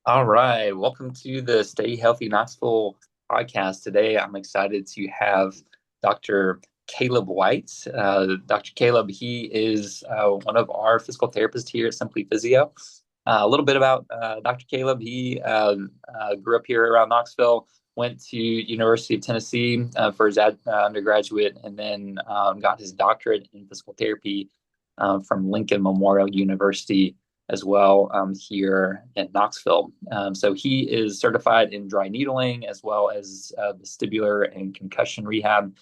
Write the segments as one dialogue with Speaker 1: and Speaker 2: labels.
Speaker 1: All right. Welcome to the Stay Healthy Knoxville podcast. Today, I'm excited to have Dr. Caleb White. Dr. Caleb, he is one of our physical therapists here at Simply Physio. A little bit about Dr. Caleb. He grew up here around Knoxville, went to University of Tennessee for his undergraduate, and then got his doctorate in physical therapy from Lincoln Memorial University as well here in Knoxville. So he is certified in dry needling as well as vestibular and concussion rehab,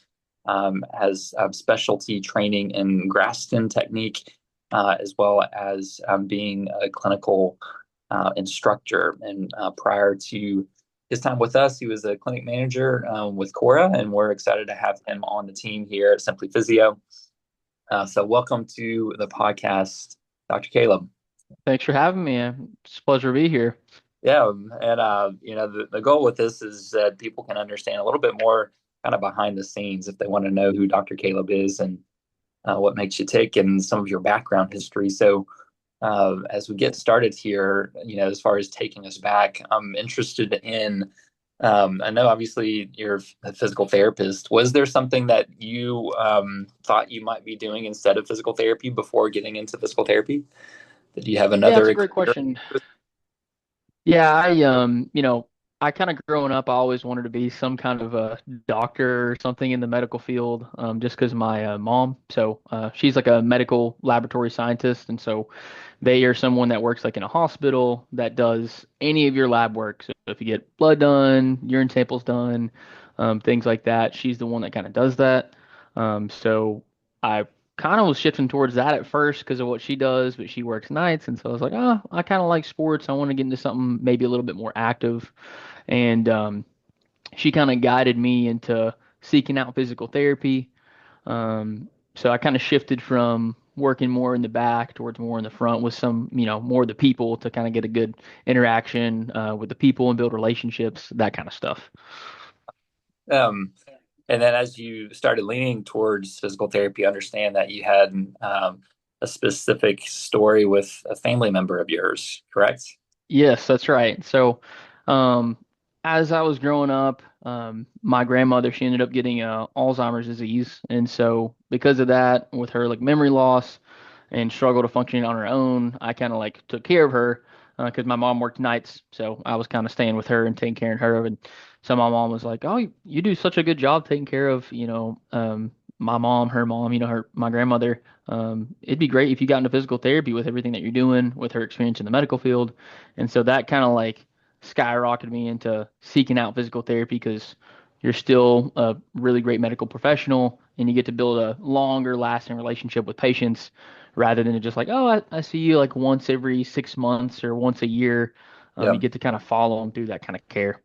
Speaker 1: has specialty training in Graston technique, as well as being a clinical instructor. And prior to his time with us, he was a clinic manager with Cora, and we're excited to have him on the team here at Simply Physio. So welcome to the podcast, Dr. Caleb.
Speaker 2: Thanks for having me. It's a pleasure to be here.
Speaker 1: Yeah, and the goal with this is that people can understand a little bit more kind of behind the scenes if they want to know who Dr. Caleb is and what makes you tick and some of your background history. So as we get started here, as far as taking us back, I'm interested in. I know obviously you're a physical therapist. Was there something that you thought you might be doing instead of physical therapy before getting into physical therapy? Did you have
Speaker 2: Yeah, it's a
Speaker 1: another
Speaker 2: great
Speaker 1: career?
Speaker 2: question. Yeah, I kind of growing up, I always wanted to be some kind of a doctor or something in the medical field, just because my mom, she's like a medical laboratory scientist, and so they are someone that works like in a hospital that does any of your lab work. So if you get blood done, urine samples done, things like that, she's the one that kind of does that. So I kind of was shifting towards that at first because of what she does, but she works nights, and so I was like, oh, I kind of like sports. I want to get into something maybe a little bit more active, and she kind of guided me into seeking out physical therapy. So I kind of shifted from working more in the back towards more in the front with some, more of the people to kind of get a good interaction with the people and build relationships, that kind of stuff.
Speaker 1: Um, and then as you started leaning towards physical therapy, understand that you had a specific story with a family member of yours, correct?
Speaker 2: Yes, that's right. So, um, as I was growing up, my grandmother, she ended up getting Alzheimer's disease, and so because of that, with her like memory loss and struggle to function on her own, I kind of like took care of her because my mom worked nights, so I was kind of staying with her and taking care of her. And so my mom was like, "Oh, you do such a good job taking care of, my mom, her mom, my grandmother. It'd be great if you got into physical therapy with everything that you're doing with her experience in the medical field." And so that kind of like skyrocketed me into seeking out physical therapy because you're still a really great medical professional and you get to build a longer lasting relationship with patients rather than just like, oh, I see you like once every 6 months or once a year. You
Speaker 1: Yeah.
Speaker 2: get to kind of follow them through that kind of care.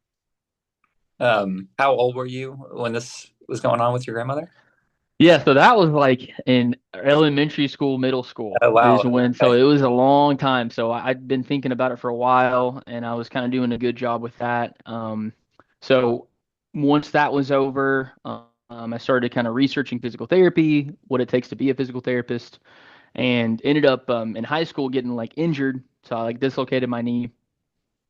Speaker 1: How old were you when this was going on with your grandmother?
Speaker 2: Yeah, so that was like in elementary school, middle school
Speaker 1: Oh,
Speaker 2: is
Speaker 1: wow.
Speaker 2: when, so
Speaker 1: Okay.
Speaker 2: it was a long time. So I'd been thinking about it for a while and I was kind of doing a good job with that. So once that was over, I started kind of researching physical therapy, what it takes to be a physical therapist, and ended up in high school getting like injured. So I like dislocated my knee,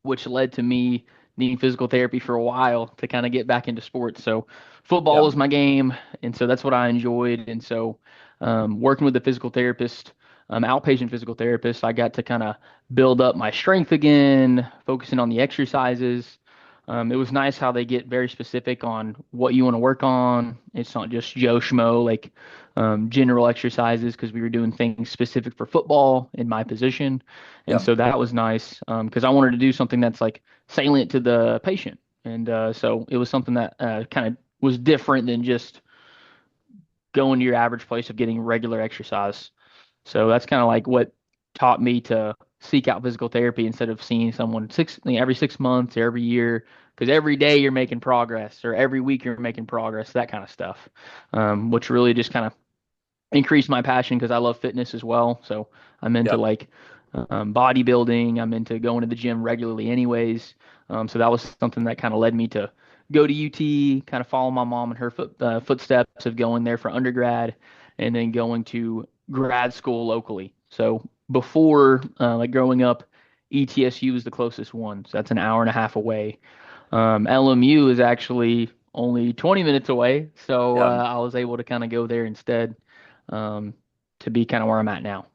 Speaker 2: which led to me needing physical therapy for a while to kind of get back into sports. So football
Speaker 1: Yeah.
Speaker 2: was my game, and so that's what I enjoyed. And so working with a physical therapist, outpatient physical therapist, I got to kind of build up my strength again, focusing on the exercises. It was nice how they get very specific on what you want to work on. It's not just Joe Schmo, like general exercises, because we were doing things specific for football in my position. And
Speaker 1: Yeah.
Speaker 2: so that was nice because I wanted to do something that's like salient to the patient. And so it was something that kind of was different than just going to your average place of getting regular exercise. So that's kind of like what taught me to seek out physical therapy instead of seeing someone every 6 months or every year, because every day you're making progress or every week you're making progress, that kind of stuff, which really just kind of increased my passion because I love fitness as well. So I'm into
Speaker 1: Yeah.
Speaker 2: like bodybuilding. I'm into going to the gym regularly, anyways. So that was something that kind of led me to go to UT, kind of follow my mom in her footsteps of going there for undergrad, and then going to grad school locally. So before, like growing up ETSU is the closest one, so that's an hour and a half away. LMU is actually only 20 minutes away, so
Speaker 1: Yeah,
Speaker 2: I was able to kind of go there instead, um, to be kind of where I'm at now.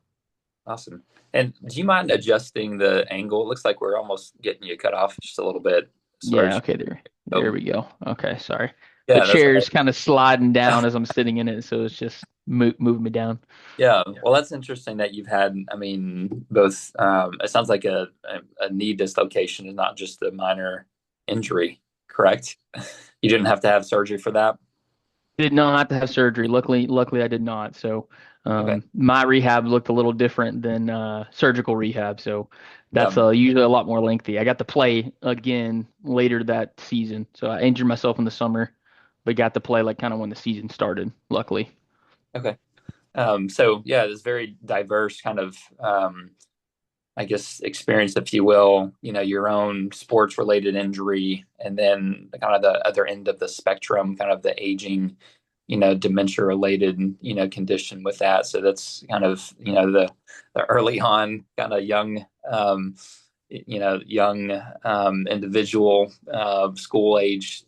Speaker 1: awesome. And do you mind adjusting the angle? It looks like we're almost getting you cut off just a little bit as far
Speaker 2: Yeah,
Speaker 1: as
Speaker 2: okay, there
Speaker 1: oh
Speaker 2: we go. Okay, sorry. The
Speaker 1: yeah, that's all
Speaker 2: chair's
Speaker 1: right.
Speaker 2: kind of sliding down as I'm sitting in it, so it's just moving me down.
Speaker 1: Yeah, well, that's interesting that you've had, I mean, both. It sounds like a knee dislocation is not just a minor injury, correct? You didn't have to have surgery for that.
Speaker 2: Did not have to have surgery. Luckily I did not. So
Speaker 1: Okay.
Speaker 2: my rehab looked a little different than surgical rehab. So
Speaker 1: Yeah.
Speaker 2: that's usually a lot more lengthy. I got to play again later that season. So I injured myself in the summer, but got to play like kind of when the season started, luckily.
Speaker 1: Okay. So yeah, this very diverse kind of, I guess, experience, if you will. You know, your own sports related injury, and then kind of the other end of the spectrum, kind of the aging, dementia related, condition with that. So that's kind of, the early on kind of young, young individual, school age,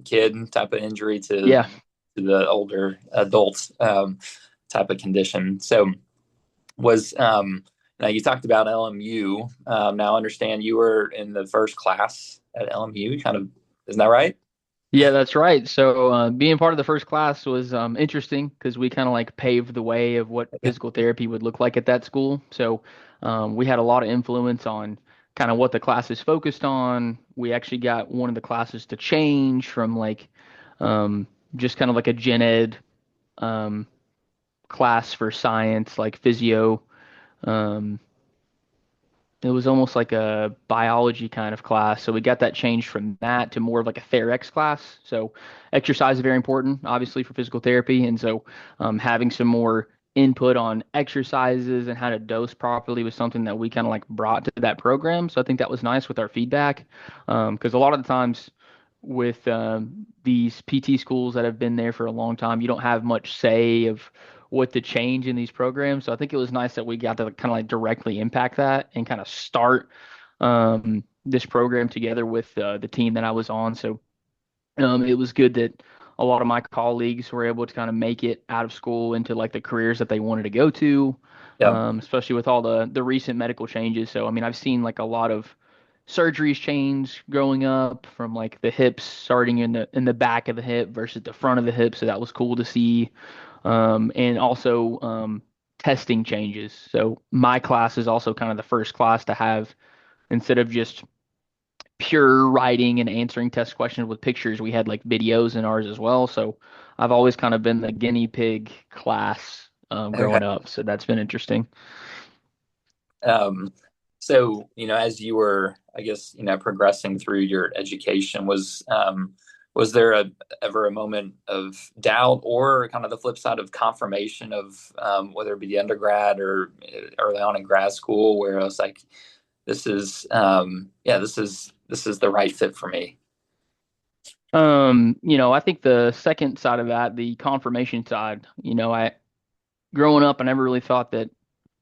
Speaker 1: kid type of injury
Speaker 2: Yeah.
Speaker 1: to the older adult type of condition. So was now you talked about LMU. Now I understand you were in the first class at LMU. Kind of, isn't that right?
Speaker 2: Yeah, that's right. So being part of the first class was interesting because we kind of like paved the way of what physical therapy would look like at that school. So we had a lot of influence on kind of what the class is focused on. We actually got one of the classes to change from like um, just kind of like a gen ed um, class for science, like physio. Um, it was almost like a biology kind of class. So we got that changed from that to more of like a TheraX class. So exercise is very important, obviously, for physical therapy. And so having some more input on exercises and how to dose properly was something that we kind of like brought to that program. So I think that was nice with our feedback. Because a lot of the times with these PT schools that have been there for a long time, you don't have much say of what to change in these programs. So I think it was nice that we got to kind of like directly impact that and kind of start this program together with the team that I was on. So it was good that a lot of my colleagues were able to kind of make it out of school into like the careers that they wanted to go to,
Speaker 1: Yeah.
Speaker 2: especially with all the recent medical changes. So I mean, I've seen like a lot of surgeries change growing up from like the hips starting in the back of the hip versus the front of the hip. So that was cool to see. And also testing changes. So my class is also kind of the first class to have, instead of just pure writing and answering test questions with pictures, we had like videos in ours as well. So I've always kind of been the guinea pig class
Speaker 1: Okay.
Speaker 2: growing up. So that's been interesting.
Speaker 1: Um, so as you were, I guess, progressing through your education, was there ever a moment of doubt or kind of the flip side of confirmation of whether it be the undergrad or early on in grad school, where I was like, yeah, this is the right fit for me.
Speaker 2: I think the second side of that, the confirmation side, I growing up, I never really thought that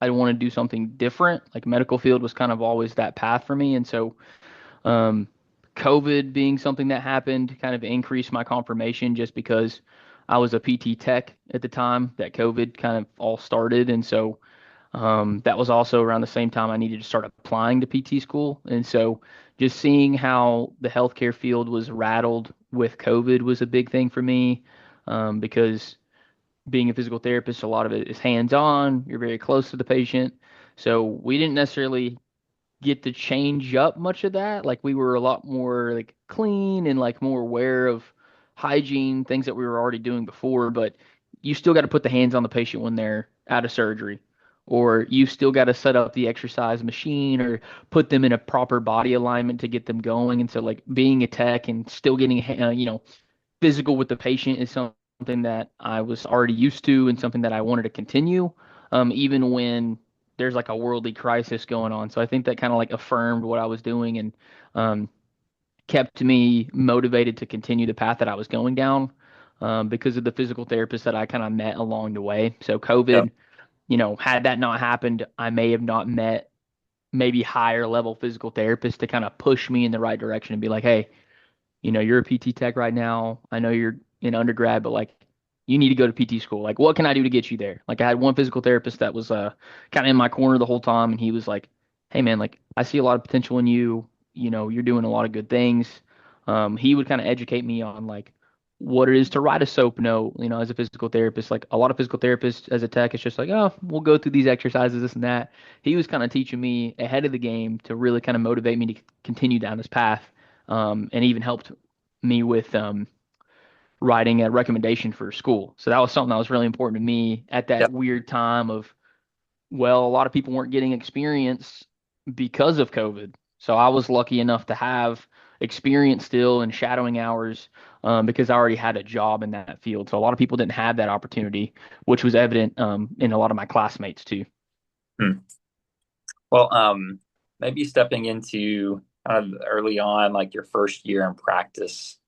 Speaker 2: I'd want to do something different. Like medical field was kind of always that path for me. And so Um, COVID being something that happened kind of increased my confirmation just because I was a PT tech at the time that COVID kind of all started. And so that was also around the same time I needed to start applying to PT school. And so just seeing how the healthcare field was rattled with COVID was a big thing for me, because being a physical therapist, a lot of it is hands on, you're very close to the patient. So we didn't necessarily get to change up much of that. Like we were a lot more like clean and like more aware of hygiene, things that we were already doing before, but you still got to put the hands on the patient when they're out of surgery. Or you still got to set up the exercise machine or put them in a proper body alignment to get them going. And so, like being a tech and still getting, physical with the patient is something that I was already used to and something that I wanted to continue, even when there's like a worldly crisis going on. So I think that kind of like affirmed what I was doing and um, kept me motivated to continue the path that I was going down, because of the physical therapist that I kind of met along the way. So
Speaker 1: Yeah.
Speaker 2: COVID, had that not happened, I may have not met maybe higher level physical therapists to kind of push me in the right direction and be like, hey, you're a PT tech right now. I know you're in undergrad, but like you need to go to PT school. Like, what can I do to get you there? Like, I had one physical therapist that was kind of in my corner the whole time, and he was like, "Hey, man, like I see a lot of potential in you. You're doing a lot of good things." He would kind of educate me on like what it is to write a SOAP note. As a physical therapist, like a lot of physical therapists as a tech, it's just like, oh, we'll go through these exercises, this and that. He was kind of teaching me ahead of the game to really kind of motivate me to continue down this path, and even helped me with writing a recommendation for school. So that was something that was really important to me at that
Speaker 1: Yep.
Speaker 2: weird time of, well, a lot of people weren't getting experience because of COVID. So I was lucky enough to have experience still in shadowing hours, because I already had a job in that field. So a lot of people didn't have that opportunity, which was evident in a lot of my classmates too.
Speaker 1: Hmm. Well, maybe stepping into kind of early on, like your first year in practice,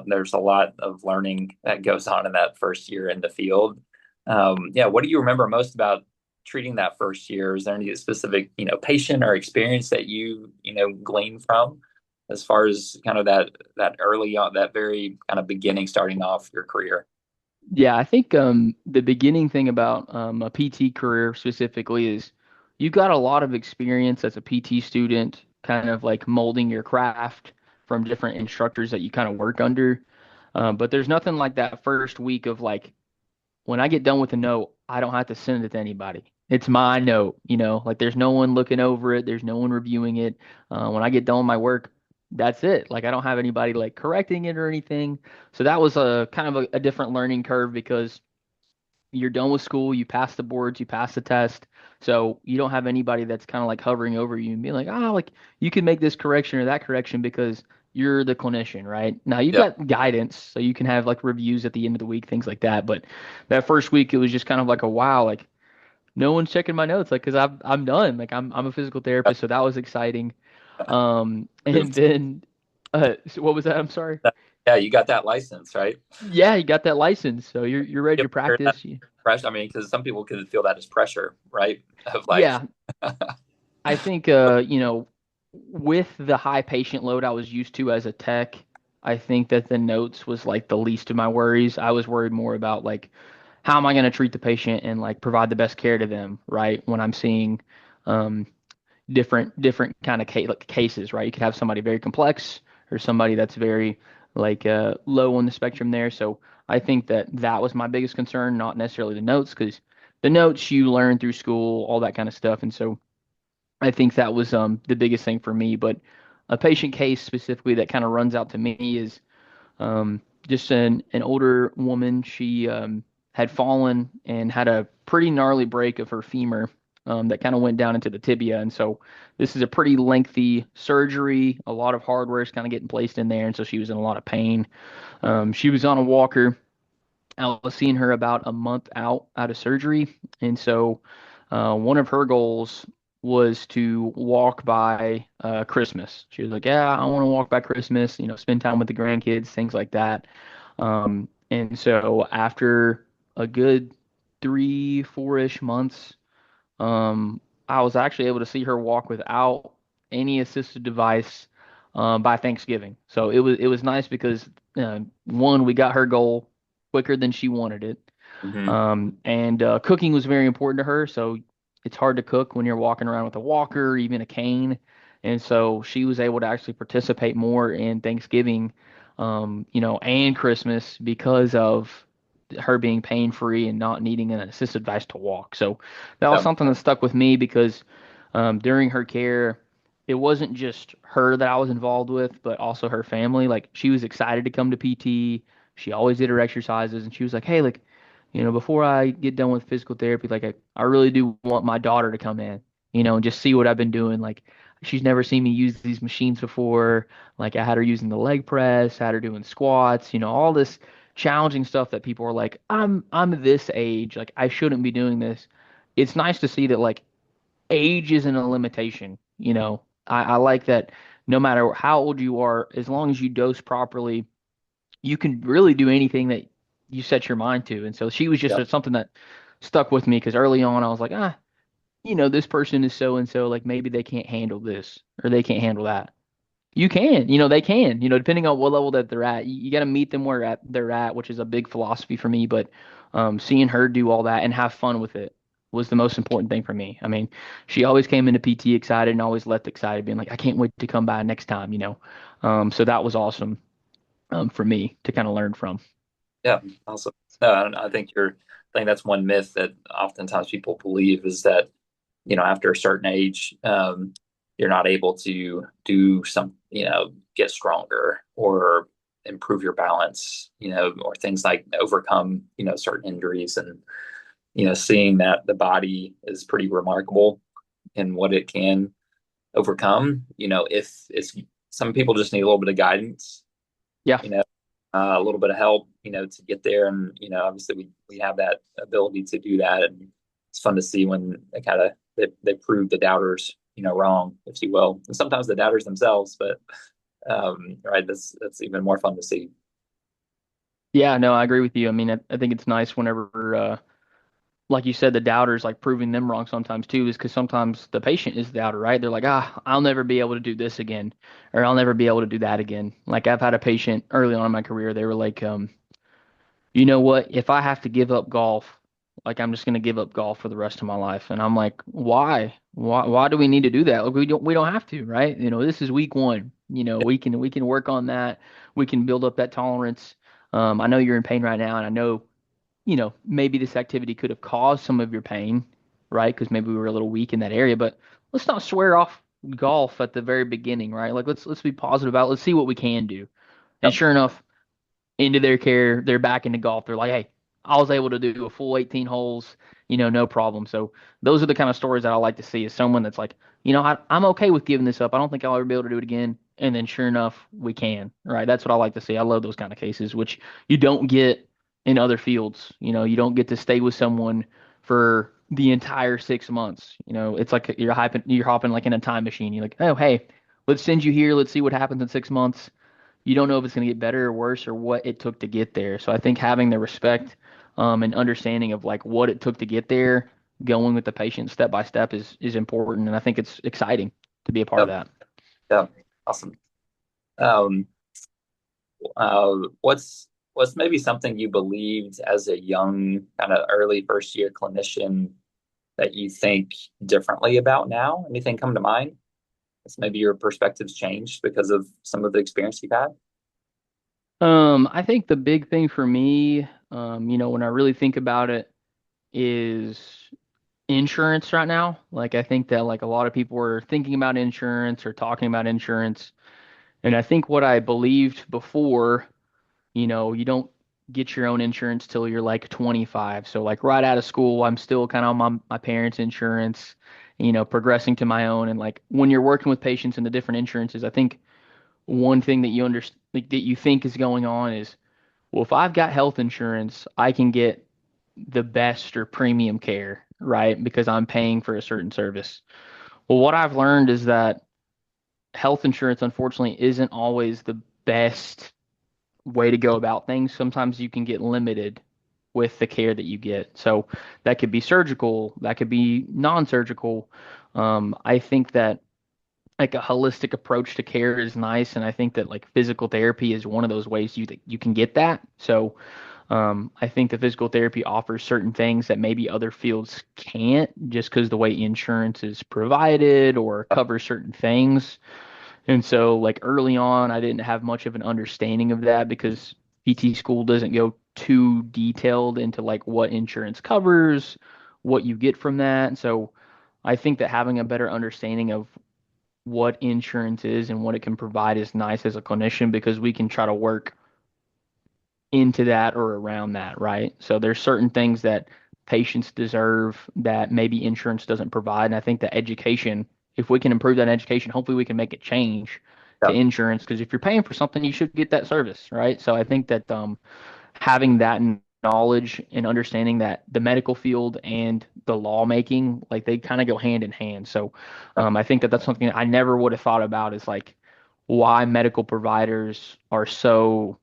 Speaker 1: there's a lot of learning that goes on in that first year in the field. Yeah, what do you remember most about treating that first year? Is there any specific, patient or experience that gleaned from as far as kind of that early on, that very kind of beginning, starting off your career?
Speaker 2: Yeah, I think the beginning thing about a PT career specifically is you got a lot of experience as a PT student, kind of like molding your craft from different instructors that you kind of work under. But there's nothing like that first week of like, when I get done with a note, I don't have to send it to anybody. It's my note, like there's no one looking over it, there's no one reviewing it. When I get done with my work, that's it. Like I don't have anybody like correcting it or anything. So that was a kind of a different learning curve because you're done with school, you pass the boards, you pass the test. So you don't have anybody that's kind of like hovering over you and being like, oh, like you can make this correction or that correction because you're the clinician, right? Now you've
Speaker 1: Yep.
Speaker 2: got guidance, so you can have like reviews at the end of the week, things like that. But that first week, it was just kind of like a wow, like no one's checking my notes, like because I'm done, like I'm a physical
Speaker 1: Yep.
Speaker 2: therapist, so that was exciting. And
Speaker 1: Moved.
Speaker 2: then, so what was that? I'm sorry.
Speaker 1: Yeah, you got that license, right?
Speaker 2: Yeah, you got that license, so you're ready
Speaker 1: Yep.
Speaker 2: to practice.
Speaker 1: Pressure. I mean, because some people could feel that as pressure, right? Of like,
Speaker 2: Yeah, I think with the high patient load I was used to as a tech, I think that the notes was like the least of my worries. I was worried more about like how am I going to treat the patient and like provide the best care to them, right? When I'm seeing um, different kind of like cases, right? You could have somebody very complex or somebody that's very like low on the spectrum there. So I think that that was my biggest concern, not necessarily the notes, because the notes you learn through school, all that kind of stuff, and so I think that was the biggest thing for me. But a patient case specifically that kind of runs out to me is just an older woman. She had fallen and had a pretty gnarly break of her femur that kind of went down into the tibia. And so this is a pretty lengthy surgery. A lot of hardware is kind of getting placed in there. And so she was in a lot of pain. She was on a walker. I was seeing her about a month out of surgery. And so one of her goals was to walk by Christmas. She was like, yeah, I want to walk by Christmas, spend time with the grandkids, things like that. And so after a good 3, 4-ish months, I was actually able to see her walk without any assisted device by Thanksgiving. So it was nice because one, we got her goal quicker than she wanted it.
Speaker 1: hmm
Speaker 2: And cooking was very important to her. So it's hard to cook when you're walking around with a walker or even a cane. And so she was able to actually participate more in Thanksgiving, and Christmas because of her being pain free and not needing an assisted device to walk. So that was
Speaker 1: yeah,
Speaker 2: something that stuck with me because during her care, it wasn't just her that I was involved with, but also her family. Like she was excited to come to PT. She always did her exercises, and she was like, "Hey, like, before I get done with physical therapy, like I really do want my daughter to come in, and just see what I've been doing. Like, she's never seen me use these machines before. Like, I had her using the leg press, had her doing squats, all this challenging stuff that people are like, I'm this age, like I shouldn't be doing this. It's nice to see that like age isn't a limitation. I like that no matter how old you are, as long as you dose properly, you can really do anything that you set your mind to. And so she was just
Speaker 1: yeah,
Speaker 2: something that stuck with me because early on I was like, this person is so and so, like maybe they can't handle this or they can't handle that. You can, they can, depending on what level that they're at. You got to meet them where they're at, which is a big philosophy for me. But seeing her do all that and have fun with it was the most important thing for me. I mean, she always came into PT excited and always left excited, being like, I can't wait to come by next time. So that was awesome for me to kind of learn from.
Speaker 1: Yeah, awesome. No, I think that's one myth that oftentimes people believe is that, after a certain age, you're not able to do get stronger or improve your balance, or things like overcome, certain injuries. And, seeing that the body is pretty remarkable in what it can overcome, if it's some people just need a little bit of guidance,
Speaker 2: Yeah.
Speaker 1: you know, a little bit of help, to get there. And, obviously we have that ability to do that. And it's fun to see when they prove the doubters, wrong, if you will. And sometimes the doubters themselves, but right, that's even more fun to see.
Speaker 2: Yeah, no, I agree with you. I mean, I think it's nice whenever like you said, the doubters like proving them wrong sometimes too, is because sometimes the patient is the doubter, right? They're like, I'll never be able to do this again, or I'll never be able to do that again. Like I've had a patient early on in my career, they were like, you know what? If I have to give up golf, like I'm just gonna give up golf for the rest of my life. And I'm like, why? Why do we need to do that? Like we don't have to, right? This is week one. We can work on that. We can build up that tolerance. I know you're in pain right now, and I know maybe this activity could have caused some of your pain, right? Because maybe we were a little weak in that area, but let's not swear off golf at the very beginning, right? Like let's be positive about it. Let's see what we can do. And
Speaker 1: Yep.
Speaker 2: sure enough, into their care, they're back into golf. They're like, hey, I was able to do a full 18 holes, no problem. So those are the kind of stories that I like to see is someone that's like, I'm okay with giving this up. I don't think I'll ever be able to do it again. And then sure enough, we can, right? That's what I like to see. I love those kind of cases, which you don't get in other fields. You don't get to stay with someone for the entire 6 months. It's like you're hopping like in a time machine. You're like, oh, hey, let's send you here. Let's see what happens in 6 months. You don't know if it's going to get better or worse or what it took to get there. So I think having the respect and understanding of like what it took to get there, going with the patient step by step is important, and I think it's exciting to be a part of
Speaker 1: Yep.
Speaker 2: that.
Speaker 1: Yep. Awesome. Um, what's maybe something you believed as a young kind of early first year clinician that you think differently about now? Anything come to mind? It's maybe your perspectives changed because of some of the experience you've had.
Speaker 2: I think the big thing for me, when I really think about it, is insurance right now. Like I think that like a lot of people are thinking about insurance or talking about insurance, and I think what I believed before. You don't get your own insurance till you're like 25. So like right out of school, I'm still kind of on my parents' insurance, progressing to my own. And like when you're working with patients and the different insurances, I think one thing that you understand that you think is going on is, well, if I've got health insurance, I can get the best or premium care, right? Because I'm paying for a certain service. Well, what I've learned is that health insurance, unfortunately, isn't always the best way to go about things. Sometimes you can get limited with the care that you get. So that could be surgical, that could be non-surgical. I think that like a holistic approach to care is nice, and I think that like physical therapy is one of those ways you can get that. So I think the physical therapy offers certain things that maybe other fields can't, just because the way insurance is provided or covers certain things. And so, like early on, I didn't have much of an understanding of that because PT school doesn't go too detailed into like what insurance covers, what you get from that. And so, I think that having a better understanding of what insurance is and what it can provide is nice as a clinician because we can try to work into that or around that, right? So there's certain things that patients deserve that maybe insurance doesn't provide. And I think that education, if we can improve that education, hopefully we can make it change to
Speaker 1: Yep.
Speaker 2: insurance because if you're paying for something, you should get that service, right? So I think that having that knowledge and understanding that the medical field and the lawmaking, like they kind of go hand in hand. So
Speaker 1: Yep.
Speaker 2: I think that that's something that I never would have thought about is like why medical providers are so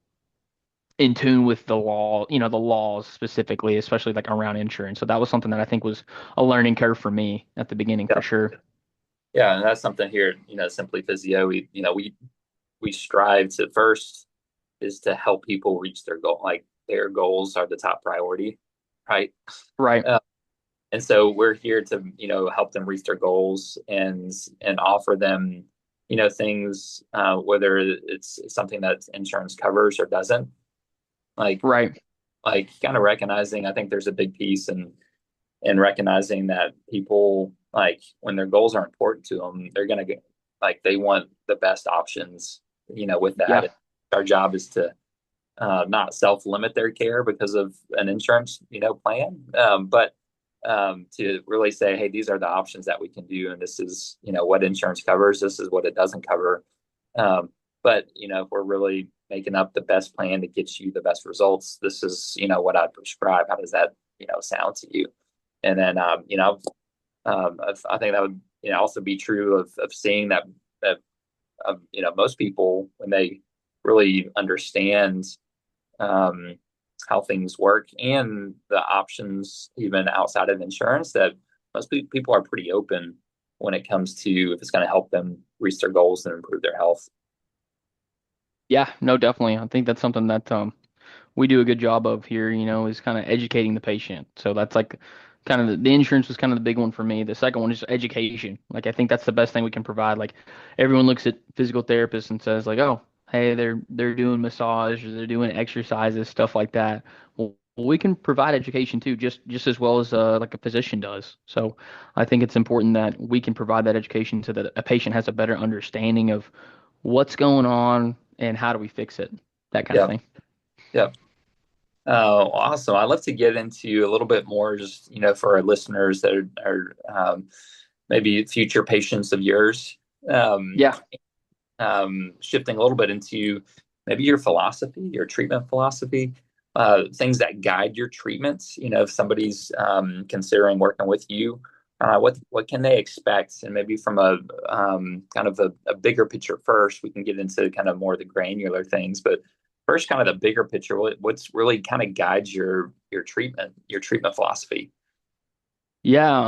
Speaker 2: in tune with the law, the laws specifically, especially like around insurance. So that was something that I think was a learning curve for me at the beginning for
Speaker 1: Yeah.
Speaker 2: sure.
Speaker 1: Yeah, and that's something here, Simply Physio, we strive to first is to help people reach their goal. Like their goals are the top priority, right?
Speaker 2: Right,
Speaker 1: Uh, and so we're here to, help them reach their goals and offer them, things, whether it's something that insurance covers or doesn't. Like
Speaker 2: right.
Speaker 1: kind of recognizing, I think there's a big piece in recognizing that people, like, when their goals are important to them, they're gonna get, like, they want the best options, with that.
Speaker 2: Yeah,
Speaker 1: Our job is to not self-limit their care because of an insurance, plan, but to really say, hey, these are the options that we can do, and this is, what insurance covers. This is what it doesn't cover. Um, but if we're really making up the best plan to get you the best results, this is, what I'd prescribe. How does that, sound to you? And then, I think that would, also be true of seeing that most people, when they really understand um, how things work and the options even outside of insurance, that most people are pretty open when it comes to if it's going to help them reach their goals and improve their health.
Speaker 2: yeah, no, definitely. I think that's something that we do a good job of here, is kind of educating the patient. So that's like kind of the insurance was kind of the big one for me. The second one is education. Like I think that's the best thing we can provide. Like everyone looks at physical therapists and says like, oh, hey, they're doing massage or they're doing exercises, stuff like that. Well, we can provide education too, just as well as like a physician does. So I think it's important that we can provide that education so that a patient has a better understanding of what's going on and how do we fix it, that kind of
Speaker 1: Yeah.
Speaker 2: thing.
Speaker 1: Yeah. Awesome. I'd love to get into a little bit more, just, for our listeners that are maybe future patients of yours. Um,
Speaker 2: Yeah.
Speaker 1: Shifting a little bit into maybe your philosophy, your treatment philosophy, things that guide your treatments. If somebody's considering working with you, what can they expect? And maybe from a kind of a bigger picture first, we can get into kind of more of the granular things. But first, kind of the bigger picture, what's really kind of guides your treatment philosophy?
Speaker 2: Yeah,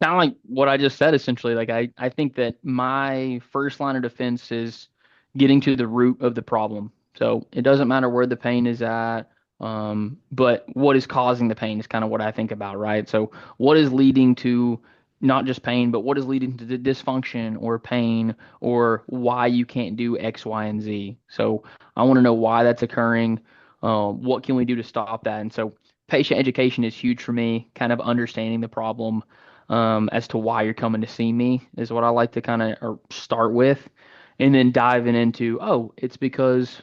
Speaker 2: kind of like what I just said essentially. Like I think that my first line of defense is getting to the root of the problem. So it doesn't matter where the pain is at, but what is causing the pain is kind of what I think about, right? So what is leading to not just pain, but what is leading to the dysfunction or pain or why you can't do X, Y, and Z. So I want to know why that's occurring. What can we do to stop that? And so patient education is huge for me, kind of understanding the problem as to why you're coming to see me is what I like to kind of start with. And then diving into, oh, it's because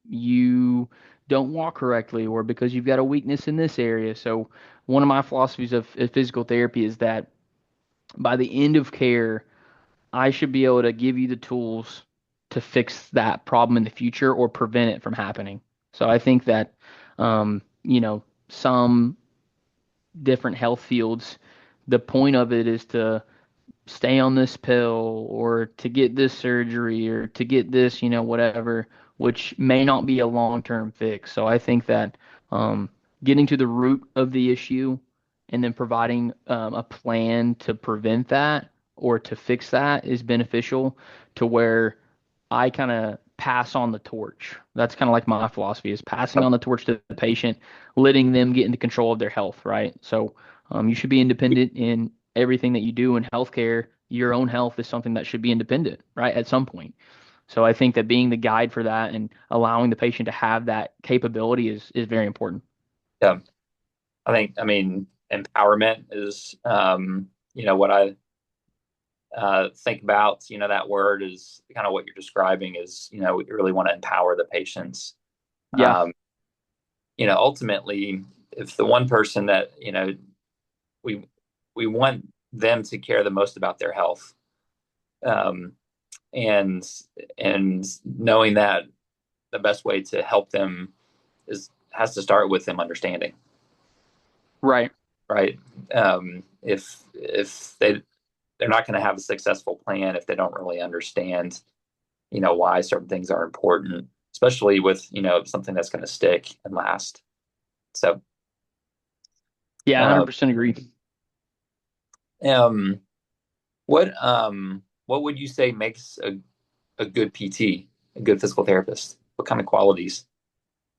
Speaker 2: you don't walk correctly or because you've got a weakness in this area. So, one of my philosophies of physical therapy is that by the end of care, I should be able to give you the tools to fix that problem in the future or prevent it from happening. So, I think that, some different health fields, the point of it is to stay on this pill or to get this surgery or to get this, whatever, which may not be a long-term fix. So I think that getting to the root of the issue and then providing a plan to prevent that or to fix that is beneficial to where I kind of pass on the torch. That's kind of like my philosophy is passing on the torch to the patient, letting them get into control of their health, right? So you should be independent in everything that you do in healthcare. Your own health is something that should be independent, right? At some point. So I think that being the guide for that and allowing the patient to have that capability is very important.
Speaker 1: Yeah, I mean, empowerment is, what I think about, that word is kind of what you're describing is, we really want to empower the patients.
Speaker 2: Yeah,
Speaker 1: Um, Ultimately, if the one person that, we, we want them to care the most about their health, um, and, and knowing that the best way to help them has to start with them understanding,
Speaker 2: right.
Speaker 1: right? If they're not going to have a successful plan if they don't really understand, why certain things are important. especially with, something that's going to stick and last. So,
Speaker 2: Yeah,
Speaker 1: uh,
Speaker 2: 100% agree.
Speaker 1: um, what would you say makes a good PT, a good physical therapist? What kind of qualities?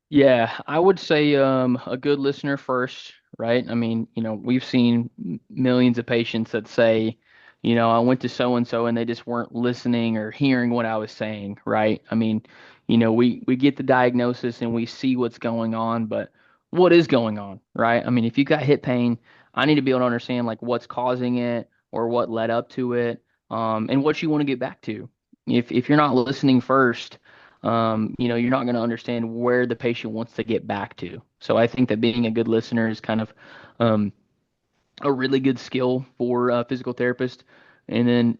Speaker 2: Yeah, I would say a good listener first, right? I mean, we've seen millions of patients that say, I went to so and so and they just weren't listening or hearing what I was saying, right? I mean, we get the diagnosis and we see what's going on, but what is going on, right? I mean, if you got hip pain, I need to be able to understand like what's causing it or what led up to it, and what you want to get back to. If you're not listening first, you're not going to understand where the patient wants to get back to. So I think that being a good listener is kind of um, a really good skill for a physical therapist. And then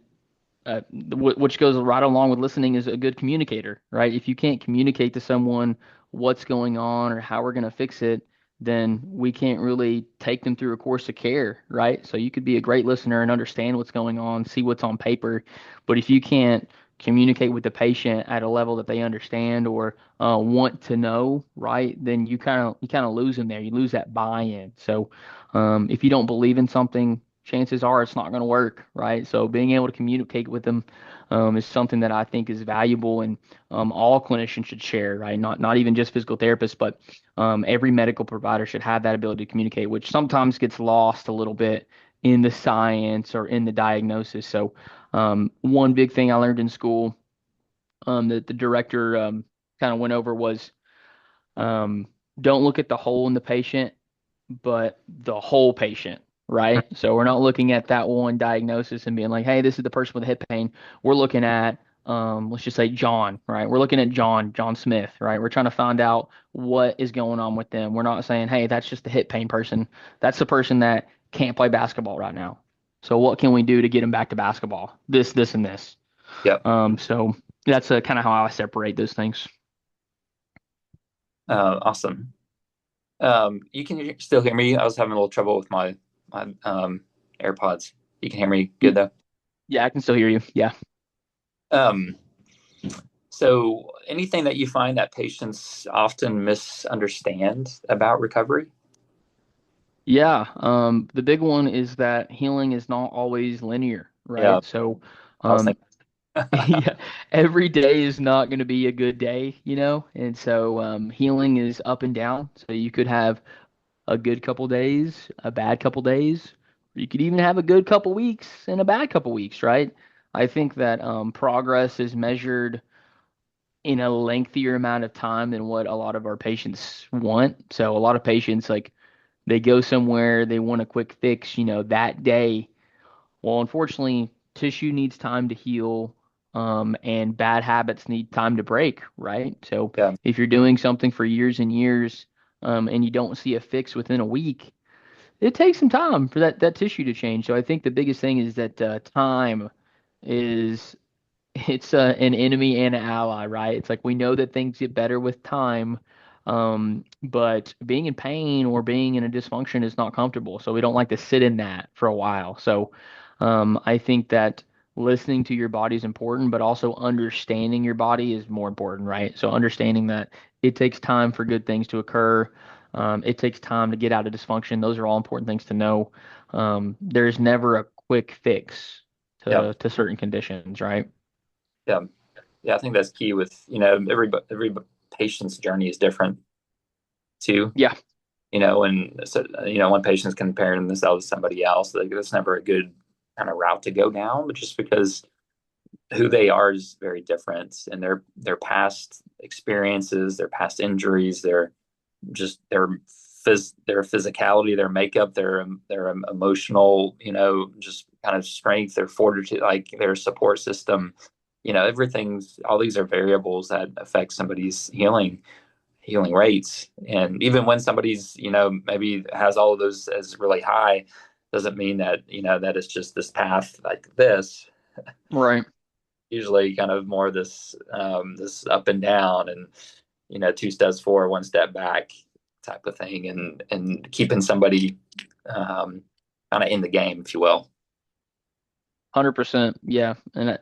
Speaker 2: which goes right along with listening is a good communicator, right? If you can't communicate to someone what's going on or how we're going to fix it, then we can't really take them through a course of care, right? So you could be a great listener and understand what's going on, see what's on paper, but if you can't communicate with the patient at a level that they understand or want to know, right, then you kind of lose them there. You lose that buy-in. So if you don't believe in something, chances are it's not going to work, right? So being able to communicate with them is something that I think is valuable and all clinicians should share, right? Not even just physical therapists, but every medical provider should have that ability to communicate, which sometimes gets lost a little bit in the science or in the diagnosis. So one big thing I learned in school that the director kind of went over was um, don't look at the hole in the patient, but the whole patient, right? So we're not looking at that one diagnosis and being like, hey, this is the person with hip pain. We're looking at, let's just say John, right? We're looking at John Smith, right? We're trying to find out what is going on with them. We're not saying, hey, that's just the hip pain person. That's the person that can't play basketball right now. So what can we do to get him back to basketball? This, and this.
Speaker 1: Yep.
Speaker 2: So that's kind of how I separate those things.
Speaker 1: Awesome. You can still hear me? I was having a little trouble with my AirPods. You can hear me good though.
Speaker 2: Yeah, I can still hear you. Yeah.
Speaker 1: Um, so anything that you find that patients often misunderstand about recovery?
Speaker 2: Yeah, the big one is that healing is not always linear,
Speaker 1: Yeah,
Speaker 2: right? So,
Speaker 1: I was
Speaker 2: um,
Speaker 1: thinking.
Speaker 2: yeah, every day is not going to be a good day, and so healing is up and down. So you could have a good couple days, a bad couple days, or you could even have a good couple weeks and a bad couple weeks, right? I think that progress is measured in a lengthier amount of time than what a lot of our patients want. So a lot of patients like they go somewhere, they want a quick fix, that day. Well, unfortunately, tissue needs time to heal, and bad habits need time to break, right? So
Speaker 1: Yeah,
Speaker 2: if you're doing something for years and years, and you don't see a fix within a week, it takes some time for that tissue to change. So I think the biggest thing is that time is it's an enemy and an ally, right? It's like we know that things get better with time, but being in pain or being in a dysfunction is not comfortable. So we don't like to sit in that for a while. So I think that listening to your body is important, but also understanding your body is more important, right? So understanding that it takes time for good things to occur. It takes time to get out of dysfunction. Those are all important things to know. There's never a quick fix
Speaker 1: yeah,
Speaker 2: to certain conditions, right?
Speaker 1: yeah, yeah. I think that's key with, every patient's journey is different too.
Speaker 2: Yeah,
Speaker 1: And so, one patient's comparing themselves to somebody else. Like that's never a good kind of route to go down, but just because who they are is very different, and their past experiences, their past injuries, their physicality, their makeup, their emotional, just kind of strength, their fortitude, like their support system, everything's all these are variables that affect somebody's healing rates. And even when somebody's, maybe has all of those as really high, doesn't mean that, that it's just this path like this.
Speaker 2: right.
Speaker 1: Usually kind of more this up and down and, two steps forward, one step back type of thing, and keeping somebody kind of in the game, if you will.
Speaker 2: 100%. Yeah. And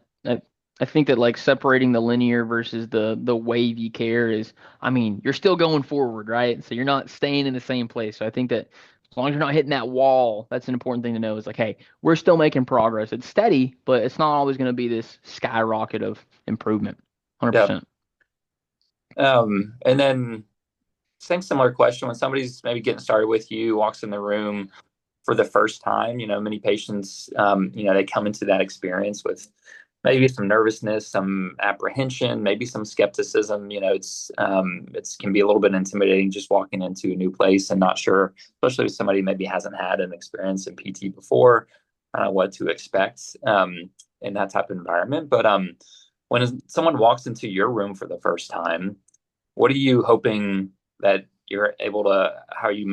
Speaker 2: I think that like separating the linear versus the wavy care is, I mean, you're still going forward, right? So you're not staying in the same place. So I think that as long as you're not hitting that wall, that's an important thing to know is like, hey, we're still making progress. It's steady, but it's not always going to be this skyrocket of improvement.
Speaker 1: Yeah.
Speaker 2: 100%.
Speaker 1: And then same similar question when somebody's maybe getting started with you, walks in the room for the first time, many patients, they come into that experience with maybe some nervousness, some apprehension, maybe some skepticism. It's can be a little bit intimidating just walking into a new place and not sure, especially if somebody maybe hasn't had an experience in PT before, what to expect in that type of environment. But when someone walks into your room for the first time, what are you hoping that you're able to, how are you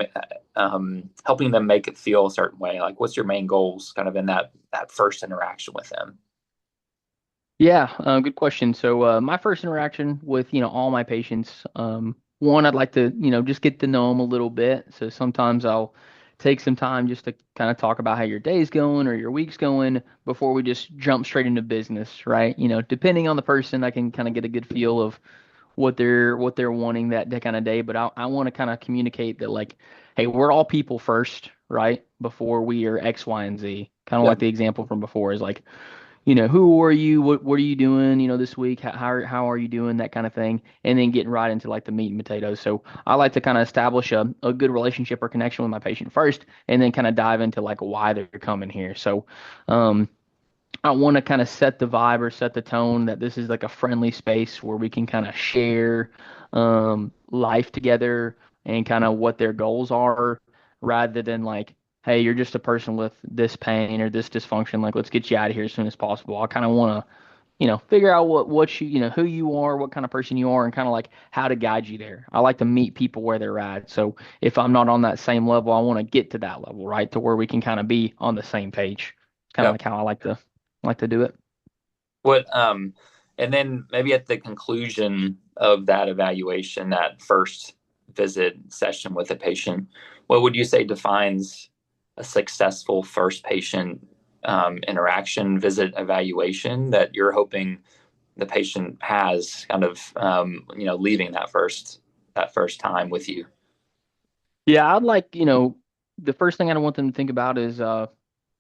Speaker 1: helping them make it feel a certain way? Like, what's your main goals kind of in that first interaction with them?
Speaker 2: Yeah, good question. So my first interaction with all my patients, one I'd like to just get to know them a little bit. So sometimes I'll take some time just to kind of talk about how your day's going or your week's going before we just jump straight into business, right? Depending on the person, I can kind of get a good feel of what they're wanting that kind of day. But I want to kind of communicate that like, hey, we're all people first, right? Before we are X, Y, and Z. Kind of
Speaker 1: Yeah,
Speaker 2: like the example from before is like who are you? What are you doing, this week? How are you doing? That kind of thing. And then getting right into like the meat and potatoes. So I like to kind of establish a good relationship or connection with my patient first, and then kind of dive into like why they're coming here. So, um, I want to kind of set the vibe or set the tone that this is like a friendly space where we can kind of share life together and kind of what their goals are rather than like, hey, you're just a person with this pain or this dysfunction. Like, let's get you out of here as soon as possible. I kind of want to, figure out what who you are, what kind of person you are, and kind of like how to guide you there. I like to meet people where they're at. So if I'm not on that same level, I want to get to that level, right? To where we can kind of be on the same page. Kind of
Speaker 1: yeah.
Speaker 2: like how I like to do it.
Speaker 1: What and then maybe at the conclusion of that evaluation, that first visit session with a patient, what would you say defines a successful first patient interaction visit evaluation that you're hoping the patient has kind of leaving that first time with you?
Speaker 2: Yeah, I'd like, the first thing I want them to think about is, wow,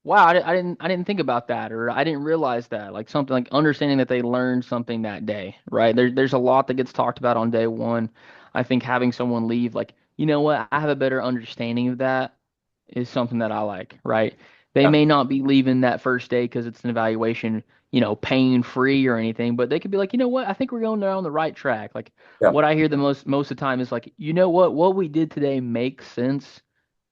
Speaker 2: I didn't think about that, or I didn't realize that. Like something like understanding that they learned something that day, right? There's a lot that gets talked about on day one. I think having someone leave, like, you know what, I have a better understanding of that is something that I like, right? They
Speaker 1: Yeah,
Speaker 2: may not be leaving that first day because it's an evaluation, pain free or anything, but they could be like, you know what, I think we're going down the right track. Like
Speaker 1: yeah,
Speaker 2: what I hear the most of the time is like, you know what we did today makes sense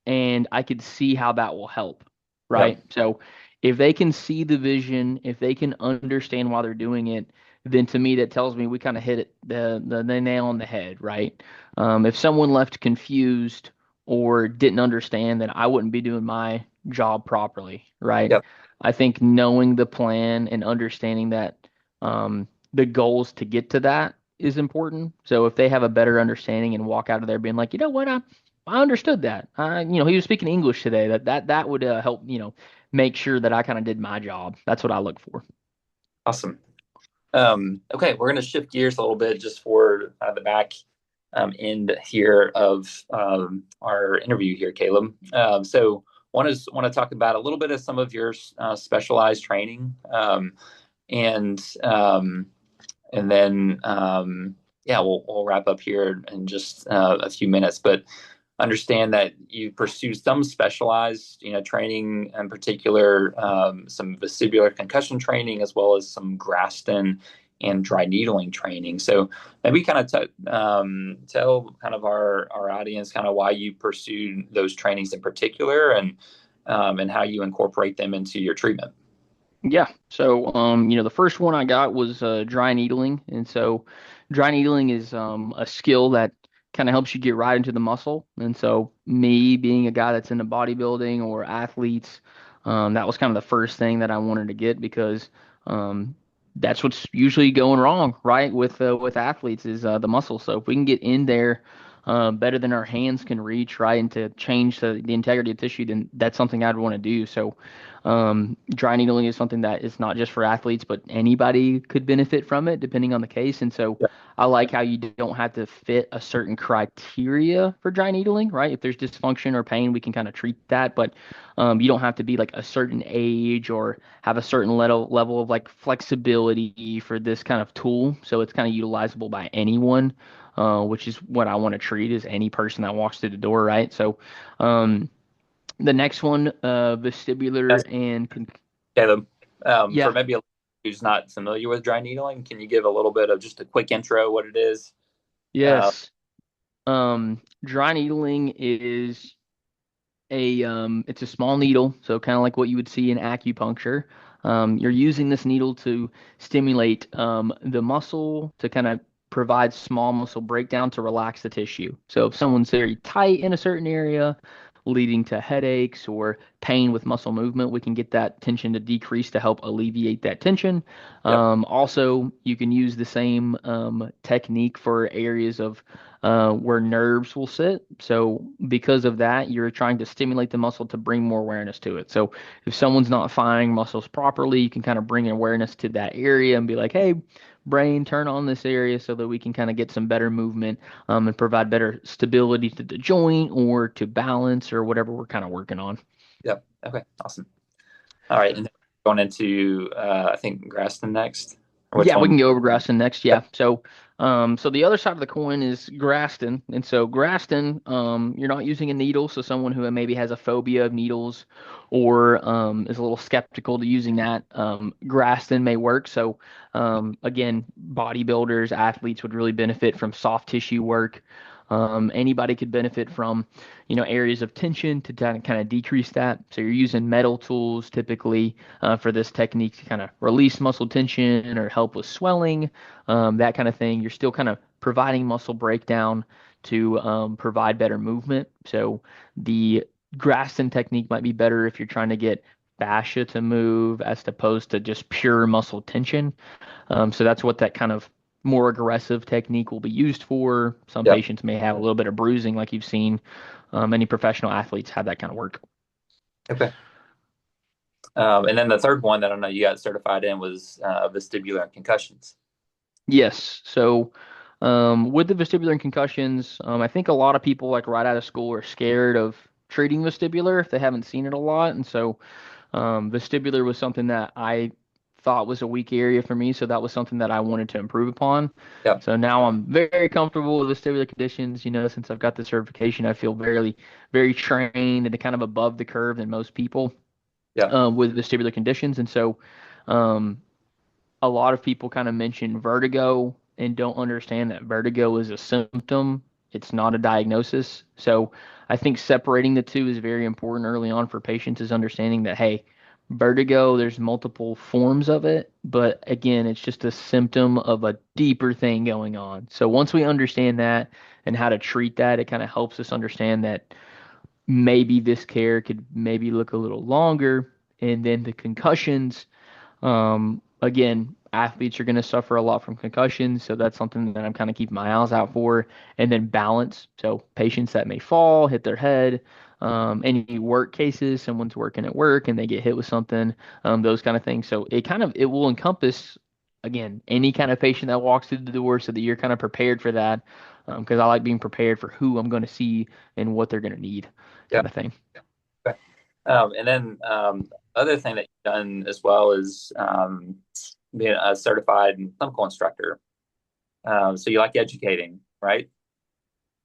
Speaker 2: and I could see how that will help,
Speaker 1: yeah,
Speaker 2: right? So if they can see the vision, if they can understand why they're doing it, then to me that tells me we kind of hit the nail on the head, right? If someone left confused or didn't understand, then I wouldn't be doing my job properly, right?
Speaker 1: yeah.
Speaker 2: I think knowing the plan and understanding that the goals to get to that is important. So if they have a better understanding and walk out of there being like, you know what, I understood that. He was speaking English today. That would help, make sure that I kind of did my job. That's what I look for.
Speaker 1: Awesome. Okay, we're going to shift gears a little bit just for the back end here of our interview here, Caleb. So, want to talk about a little bit of some of your specialized training, and then yeah, we'll wrap up here in just a few minutes. But understand that you pursue some specialized, training, in particular, some vestibular concussion training, as well as some Graston and dry needling training. So maybe kind of tell kind of our audience kind of why you pursued those trainings in particular, and how you incorporate them into your treatment.
Speaker 2: Yeah. So, the first one I got was dry needling, and so dry needling is a skill that kind of helps you get right into the muscle. And so, me being a guy that's into bodybuilding or athletes, that was kind of the first thing that I wanted to get because that's what's usually going wrong, right, with athletes is the muscle. So if we can get in there. better than our hands can reach, right? And to change the integrity of tissue, then that's something I'd want to do. So, dry needling is something that is not just for athletes, but anybody could benefit from it, depending on the case. And so,
Speaker 1: Yeah.
Speaker 2: I like how you don't have to fit a certain criteria for dry needling, right? If there's dysfunction or pain, we can kind of treat that, but you don't have to be like a certain age or have a certain level of like flexibility for this kind of tool. So it's kind of utilizable by anyone, which is what I want to treat as any person that walks through the door, right? So um, the next one, vestibular
Speaker 1: That's
Speaker 2: and
Speaker 1: Caleb. For
Speaker 2: yeah,
Speaker 1: maybe a who's not familiar with dry needling, can you give a little bit of just a quick intro what it is? Uh,
Speaker 2: yes. Dry needling is it's a small needle, so kind of like what you would see in acupuncture. You're using this needle to stimulate the muscle to kind of provide small muscle breakdown to relax the tissue. So if someone's very tight in a certain area, leading to headaches or pain with muscle movement, we can get that tension to decrease to help alleviate that tension.
Speaker 1: yep,
Speaker 2: Also, you can use the same technique for areas of where nerves will sit. So because of that, you're trying to stimulate the muscle to bring more awareness to it. So if someone's not firing muscles properly, you can kind of bring awareness to that area and be like, hey, brain, turn on this area so that we can kind of get some better movement and provide better stability to the joint or to balance or whatever we're kind of working on.
Speaker 1: yep. Okay, awesome. All right, and then going into I think Graston next. Which
Speaker 2: Yeah, we
Speaker 1: one?
Speaker 2: can go over Graston next.
Speaker 1: Yep,
Speaker 2: Yeah. So the other side of the coin is Graston. And so Graston, you're not using a needle. So someone who maybe has a phobia of needles or is a little skeptical to using that, Graston may work. So, again, bodybuilders, athletes would really benefit from soft tissue work. Anybody could benefit from, areas of tension to kind of decrease that. So you're using metal tools typically for this technique to kind of release muscle tension or help with swelling, that kind of thing. You're still kind of providing muscle breakdown to provide better movement. So the Graston technique might be better if you're trying to get fascia to move as opposed to just pure muscle tension. So that's what that kind of more aggressive technique will be used for. Some
Speaker 1: yep.
Speaker 2: patients may have a little bit of bruising, like you've seen. Many professional athletes have that kind of work.
Speaker 1: Okay. And then the third one that I know you got certified in was vestibular and concussions.
Speaker 2: Yes. So, with the vestibular and concussions, I think a lot of people like right out of school are scared of treating vestibular if they haven't seen it a lot. And so, vestibular was something that I thought was a weak area for me. So that was something that I wanted to improve upon.
Speaker 1: Yep,
Speaker 2: So now I'm very comfortable with vestibular conditions. Since I've got the certification, I feel very, very trained and kind of above the curve than most people,
Speaker 1: yep,
Speaker 2: with vestibular conditions. And so, um, a lot of people kind of mention vertigo and don't understand that vertigo is a symptom. It's not a diagnosis. So I think separating the two is very important early on for patients is understanding that, hey, vertigo, there's multiple forms of it, but again, it's just a symptom of a deeper thing going on. So once we understand that and how to treat that, it kind of helps us understand that maybe this care could maybe look a little longer. And then the concussions, again, athletes are going to suffer a lot from concussions, so that's something that I'm kind of keeping my eyes out for. And then balance, so patients that may fall, hit their head, any work cases, someone's working at work and they get hit with something, those kind of things. So it will encompass again any kind of patient that walks through the door, so that you're kind of prepared for that. Because I like being prepared for who I'm going to see and what they're going to need, kind
Speaker 1: yep.
Speaker 2: of thing.
Speaker 1: Okay. And then other thing that you've done as well is being a certified clinical instructor. So you like educating, right?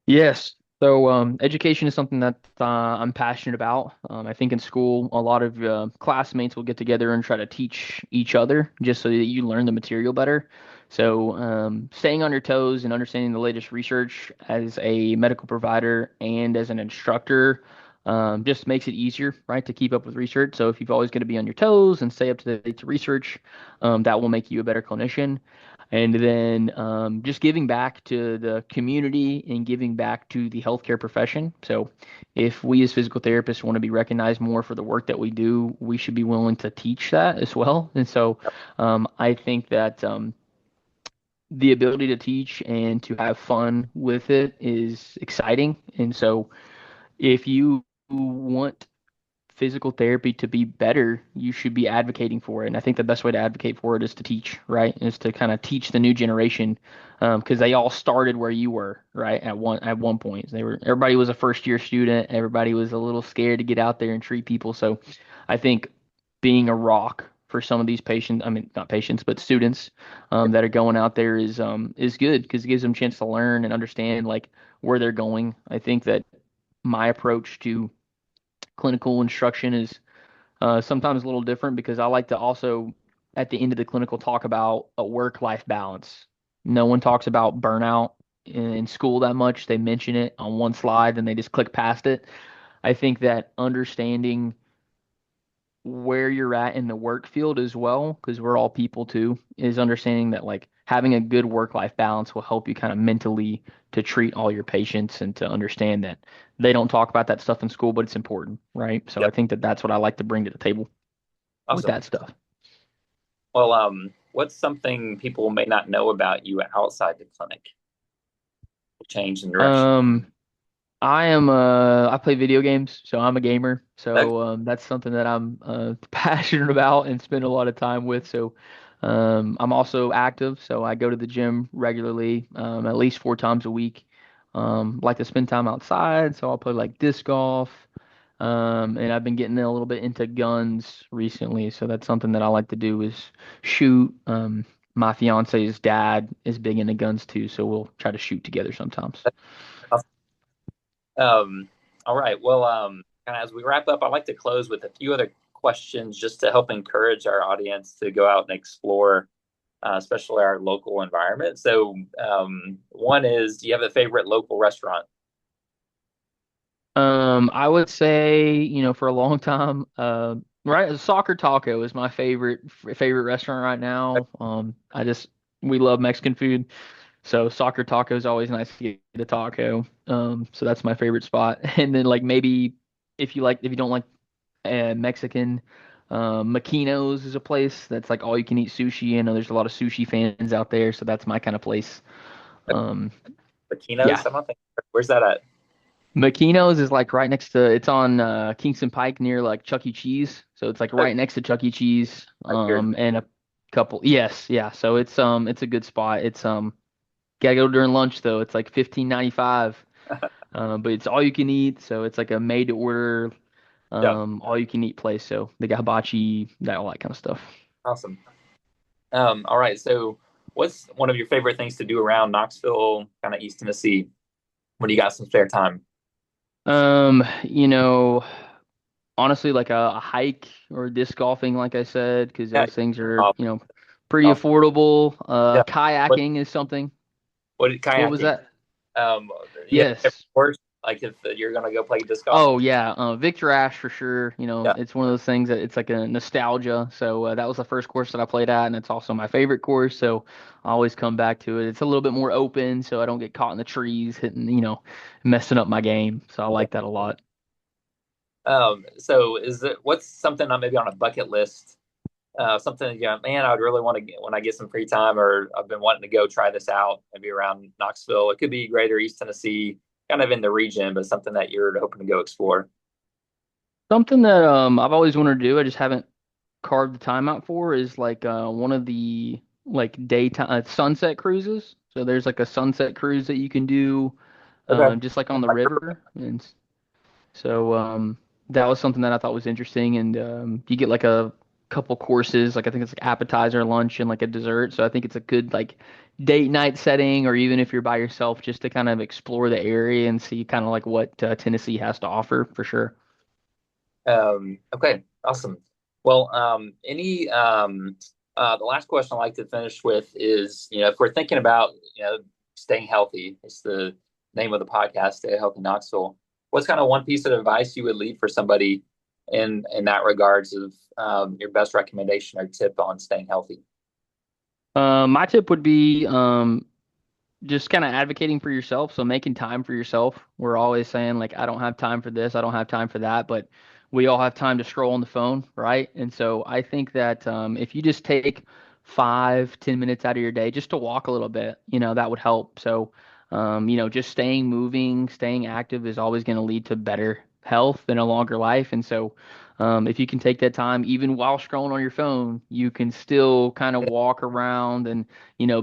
Speaker 2: Yes. So, education is something that I'm passionate about. I think in school, a lot of classmates will get together and try to teach each other just so that you learn the material better. So, staying on your toes and understanding the latest research as a medical provider and as an instructor just makes it easier, right, to keep up with research. So, if you've always going to be on your toes and stay up to date to research, that will make you a better clinician. And then just giving back to the community and giving back to the healthcare profession. So, if we as physical therapists want to be recognized more for the work that we do, we should be willing to teach that as well. And so, I think that the ability to teach and to have fun with it is exciting. And so if you want physical therapy to be better, you should be advocating for it. And I think the best way to advocate for it is to teach, right? Is to kind of teach the new generation, because they all started where you were, right? At one point, everybody was a first year student. Everybody was a little scared to get out there and treat people. So, I think being a rock for some of these patients, I mean not patients, but students that are going out there is good because it gives them a chance to learn and understand like where they're going. I think that my approach to clinical instruction is sometimes a little different because I like to also, at the end of the clinical, talk about a work-life balance. No one talks about burnout in school that much. They mention it on one slide and they just click past it. I think that understanding where you're at in the work field as well, because we're all people too, is understanding that like having a good work-life balance will help you kind of mentally to treat all your patients and to understand that they don't talk about that stuff in school, but it's important, right? So I
Speaker 1: Yep.
Speaker 2: think that that's what I like to bring to the table with
Speaker 1: Awesome.
Speaker 2: that stuff.
Speaker 1: Well, what's something people may not know about you outside the clinic? Change in direction.
Speaker 2: Um, I play video games, so I'm a gamer.
Speaker 1: Okay.
Speaker 2: So that's something that I'm passionate about and spend a lot of time with. So I'm also active, so I go to the gym regularly, at least 4 times a week. Like to spend time outside, so I'll play like disc golf. And I've been getting a little bit into guns recently, so that's something that I like to do is shoot. My fiance's dad is big into guns too, so we'll try to shoot together sometimes.
Speaker 1: Um, all right. Well, kind of as we wrap up, I'd like to close with a few other questions just to help encourage our audience to go out and explore, especially our local environment. So, one is, do you have a favorite local restaurant?
Speaker 2: I would say, for a long time, right, Soccer Taco is my favorite restaurant right now. We love Mexican food, so Soccer Taco is always nice to get a taco. So that's my favorite spot. And then like maybe if you don't like Mexican, Makino's is a place that's like all you can eat sushi. I know there's a lot of sushi fans out there, so that's my kind of place. Um,
Speaker 1: Taquinos?
Speaker 2: yeah.
Speaker 1: I don't think. Where's that at?
Speaker 2: Makino's is like right next to it's on Kingston Pike near like Chuck E. Cheese. So it's like
Speaker 1: Okay,
Speaker 2: right next to Chuck E. Cheese.
Speaker 1: right here.
Speaker 2: And a couple yes, yeah. So it's a good spot. It's gotta go during lunch though. It's like 15.95. But it's all you can eat, so it's like a made to order
Speaker 1: Yeah,
Speaker 2: all you can eat place. So they got hibachi, that all that kind of stuff.
Speaker 1: awesome. All right. So, what's one of your favorite things to do around Knoxville, kind of East Tennessee, when you got some spare time?
Speaker 2: You know, honestly like a hike or disc golfing, like I said, because
Speaker 1: Yeah,
Speaker 2: those things are,
Speaker 1: golf,
Speaker 2: pretty
Speaker 1: golf.
Speaker 2: affordable.
Speaker 1: Yeah. What
Speaker 2: Kayaking is something.
Speaker 1: what
Speaker 2: What was
Speaker 1: kayaking?
Speaker 2: that?
Speaker 1: Um, you have a favorite
Speaker 2: Yes.
Speaker 1: course? Like if you're gonna go play disc golf?
Speaker 2: Oh yeah, Victor Ash for sure.
Speaker 1: Yeah.
Speaker 2: It's one of those things that it's like a nostalgia. So that was the first course that I played at, and it's also my favorite course. So I always come back to it. It's a little bit more open, so I don't get caught in the trees hitting, messing up my game. So I
Speaker 1: Yeah.
Speaker 2: like that a lot.
Speaker 1: So is it what's something on maybe on a bucket list? Something, man, I'd really want to get when I get some free time, or I've been wanting to go try this out, maybe around Knoxville. It could be greater East Tennessee, kind of in the region, but something that you're hoping to go explore.
Speaker 2: Something that I've always wanted to do, I just haven't carved the time out for is like one of the like daytime sunset cruises. So there's like a sunset cruise that you can do
Speaker 1: Okay.
Speaker 2: just like on the river. And so that was something that I thought was interesting. And you get like a couple courses, like I think it's like appetizer, lunch, and like a dessert. So I think it's a good like date night setting, or even if you're by yourself, just to kind of explore the area and see kind of like what Tennessee has to offer for sure.
Speaker 1: Okay, awesome. Well, the last question I like to finish with is, if we're thinking about, staying healthy, it's the name of the podcast, Stay Healthy Knoxville. What's kind of one piece of advice you would leave for somebody in that regards of your best recommendation or tip on staying healthy?
Speaker 2: My tip would be just kind of advocating for yourself. So making time for yourself. We're always saying like, I don't have time for this, I don't have time for that, but we all have time to scroll on the phone, right? And so I think that if you just take 5, 10 minutes out of your day just to walk a little bit, that would help. So, just staying moving, staying active is always going to lead to better health and a longer life. And so, if you can take that time, even while scrolling on your phone, you can still kind of walk around and,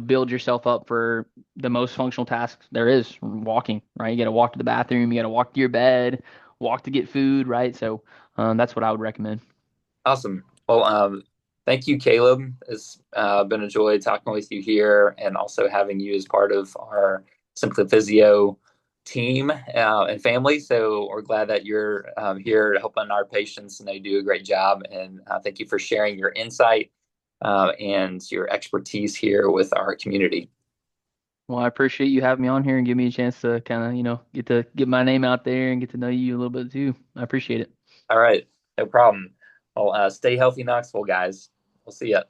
Speaker 2: build yourself up for the most functional task there is, walking, right? You got to walk to the bathroom, you got to walk to your bed, walk to get food, right? So, that's what I would recommend.
Speaker 1: Awesome. Well, thank you, Caleb. It's been a joy talking with you here and also having you as part of our Simply Physio team and family. So we're glad that you're here helping our patients and they do a great job. And thank you for sharing your insight and your expertise here with our community.
Speaker 2: Well, I appreciate you having me on here and give me a chance to kind of, get to get my name out there and get to know you a little bit too. I appreciate it.
Speaker 1: All right. No problem. Well, stay healthy, Knoxville, guys. We'll see ya.